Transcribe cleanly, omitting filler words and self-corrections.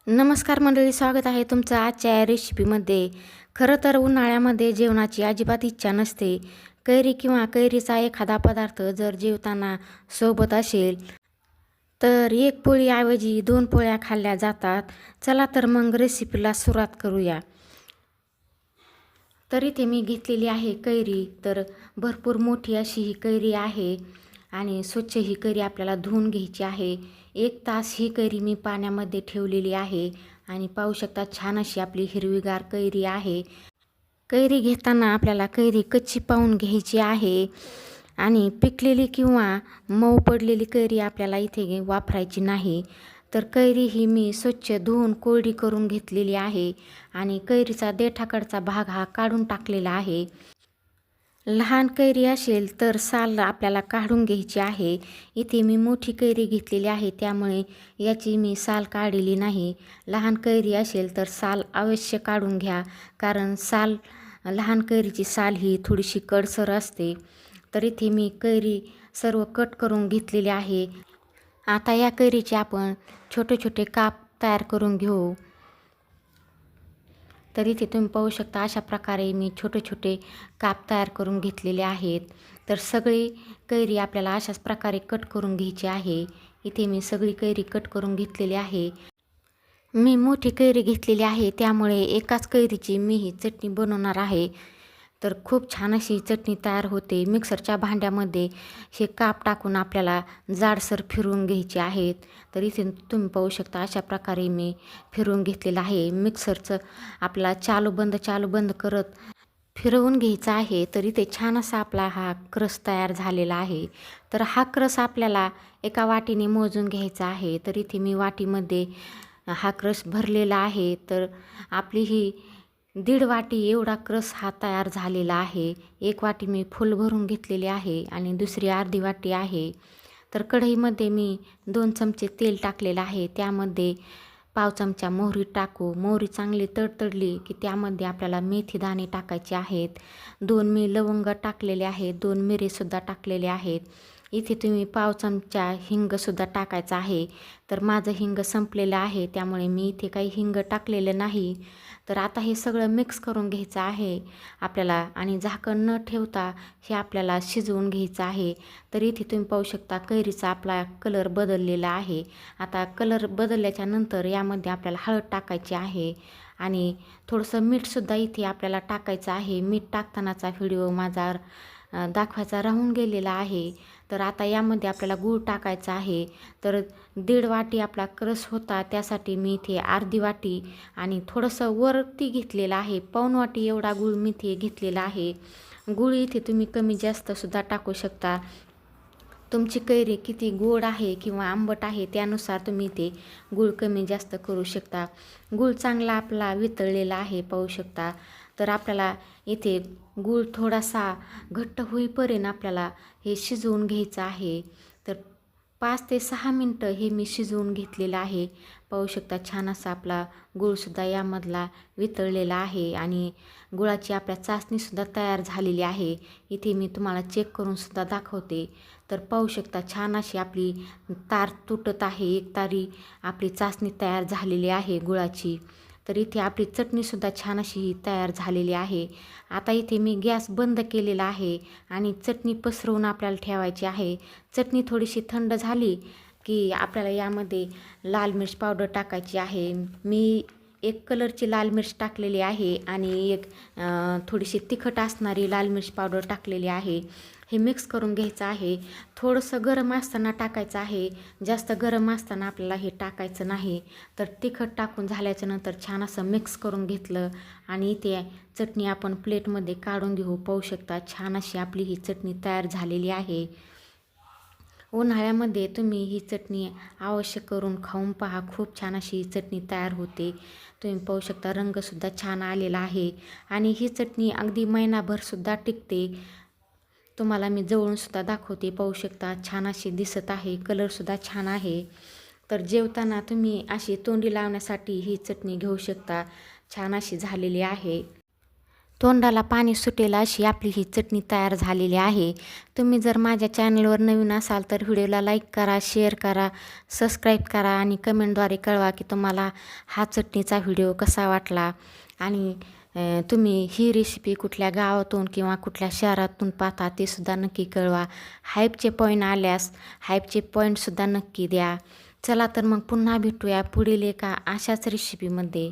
नमस्कार मंडळी, स्वागत आहे तुमचं आजच्या या रेसिपीमध्ये. खरं तर उन्हाळ्यामध्ये जेवणाची अजिबात इच्छा नसते. कैरी किंवा कैरीचा एखादा पदार्थ जर जेवताना सोबत असेल तर एक पोळीऐवजी 2 पोळ्या खाल्ल्या जातात. चला तर मग रेसिपीला सुरुवात करूया. तर इथे मी घेतलेली आहे कैरी. तर भरपूर मोठी अशी ही कैरी आहे आणि स्वच्छ ही कैरी आपल्याला धुवून घ्यायची आहे. 1 तास ही कैरी मी पाण्यामध्ये ठेवलेली आहे आणि पाहू शकता छान अशी आपली हिरवीगार कैरी आहे. कैरी घेताना आपल्याला कैरी कच्ची पाहून घ्यायची आहे आणि पिकलेली किंवा मऊ पडलेली कैरी आपल्याला इथे वापरायची नाही. तर कैरी ही मी स्वच्छ धुवून कोरडी करून घेतलेली आहे आणि कैरीचा देठाकडचा भाग हा काढून टाकलेला आहे. लहान कैरी असेल तर साल आपल्याला काढून घ्यायची आहे. इथे मी मोठी कैरी घेतलेली आहे त्यामुळे याची मी साल काढलेली नाही. लहान कैरी असेल तर साल अवश्य काढून घ्या, कारण लहान कैरीची साल ही थोडीशी कडसर असते. तर इथे मी कैरी सर्व कट करून घेतलेली आहे. आता या कैरीचे आपण छोटे छोटे काप तयार करून घेऊ. तर इथे तुम्ही पाहू शकता अशा प्रकारे मी छोटे छोटे काप तयार करून घेतलेले आहेत. तर सगळी कैरी आपल्याला अशाच प्रकारे कट करून घ्यायची आहे. इथे मी सगळी कैरी कट करून घेतलेली आहे. मी मोठी कैरी घेतलेली आहे त्यामुळे एकाच कैरीची मी ही चटणी बनवणार आहे. तर खूप छान अशी चटणी तयार होते. मिक्सरच्या भांड्यामध्ये हे काप टाकून आपल्याला जाडसर फिरवून घ्यायचे आहेत. तर इथे तुम्ही पाहू शकता अशा प्रकारे मी फिरवून घेतलेलं आहे. मिक्सरचं आपला चालू बंद करत फिरवून घ्यायचा आहे. तर इथे छान असा आपला हा क्रस तयार झालेला आहे. तर हा क्रस आपल्याला एका वाटीने मोजून घ्यायचा आहे. तर इथे मी वाटीमध्ये हा क्रस भरलेला आहे. तर आपली ही 1.5 वाटी एवढा क्रस हा तयार झालेला आहे. 1 वाटी मी फुल भरून घेतलेली आहे आणि दुसरी अर्धी वाटी आहे. तर कढईमध्ये मी 2 चमचे तेल टाकलेलं आहे. त्यामध्ये पाव चमचा मोहरी टाकू. मोहरी चांगली तडतडली की त्यामध्ये आपल्याला मेथी दाणे टाकायचे आहेत. 2 मी लवंग टाकलेले आहेत. 2 मिरेसुद्धा टाकलेले आहेत. इथे तुम्ही पाव चमचा हिंगसुद्धा टाकायचा आहे. तर माझं हिंग संपलेलं आहे त्यामुळे मी इथे काही हिंग टाकलेलं नाही. तर आता हे सगळं मिक्स करून घ्यायचं आहे आपल्याला आणि झाकण न ठेवता हे आपल्याला शिजवून घ्यायचं आहे. तर इथे तुम्ही पाहू शकता कैरीचा आपला कलर बदललेला आहे. आता कलर बदलल्याच्या नंतर यामध्ये आपल्याला हळद टाकायची आहे आणि थोडंसं मीठसुद्धा इथे आपल्याला टाकायचं आहे. मीठ टाकतानाचा व्हिडिओ माझा दाखवायचा राहून गेलेला आहे. तर आता यामध्ये आपल्याला गूळ टाकायचा आहे. तर 1.5 वाटी आपला क्रस होता त्यासाठी मी इथे अर्धी वाटी आणि थोडंसं वरती घेतलेलं आहे. पाऊण वाटी एवढा गूळ मी इथे घेतलेला आहे. गूळ इथे तुम्ही कमी जास्तसुद्धा टाकू शकता. तुमची कैरी किती गोड आहे किंवा आंबट आहे त्यानुसार तुम्ही इथे गूळ कमी जास्त करू शकता. गूळ चांगला आपला वितळलेला आहे पाहू शकता. तर आपल्याला इथे गूळ थोडासा घट्ट होईपर्यंत आपल्याला हे शिजवून घ्यायचं आहे. तर 5 ते 6 मिनटं हे मी शिजवून घेतलेलं आहे. पाहू शकता छान असा आपला गूळसुद्धा यामधला वितळलेला आहे आणि गुळाची आपल्या चाचणीसुद्धा तयार झालेली आहे. इथे मी तुम्हाला चेक करूनसुद्धा दाखवते. तर पाहू शकता छान अशी आपली तार तुटत आहे. एक तारी आपली चाचणी तयार झालेली आहे गुळाची. तर इथे आपली चटणीसुद्धा छान अशी तयार झालेली आहे. आता इथे मी गॅस बंद केलेला आहे आणि चटणी पसरवून आपल्याला ठेवायची आहे. चटणी थोडीशी थंड झाली की आपल्याला यामध्ये लाल मिर्च पावडर टाकायची आहे. मी 1 कलरची लाल मिर्च टाकलेली आहे आणि एक थोडीशी तिखट असणारी लाल मिर्च पावडर टाकलेली आहे. हे मिक्स करून घ्यायचं आहे. थोडंसं गरम असताना टाकायचं आहे. जास्त गरम असताना आपल्याला हे टाकायचं नाही. तर तिखट टाकून झाल्याच्या नंतर छान असं मिक्स करून घेतलं आणि इथे चटणी आपण प्लेटमध्ये काढून घेऊ. पाहू शकता छान अशी आपली ही चटणी तयार झालेली आहे. उन्हाळ्यामध्ये तुम्ही ही चटणी अवश्य करून खाऊन पहा. खूप छान अशी ही चटणी तयार होते. तुम्ही पाहू शकता रंगसुद्धा छान आलेला आहे आणि ही चटणी अगदी महिनाभरसुद्धा टिकते. तुम्हाला मी जवळूनसुद्धा दाखवते. पाहू शकता छान अशी दिसत आहे. कलरसुद्धा छान आहे. तर जेवताना तुम्ही अशी तोंडी लावण्यासाठी ही चटणी घेऊ शकता. छान अशी झालेली आहे. तोंडाला पाणी सुटेल अशी आपली ही चटणी तयार झालेली आहे. तुम्ही जर माझ्या चॅनलवर नवीन असाल तर व्हिडिओला लाईक करा, शेअर करा, सबस्क्राईब करा आणि कमेंटद्वारे कळवा की तुम्हाला हा चटणीचा व्हिडिओ कसा वाटला. आणि तुम्ही ही रेसिपी कुठल्या गावातून किंवा कुठल्या शहरातून पाहता ते सुद्धा नक्की कळवा. हाईपचे पॉईंट आल्यास हाईपचे पॉईंटसुद्धा नक्की द्या. चला तर मग पुन्हा भेटूया पुढील एका अशाच रेसिपीमध्ये.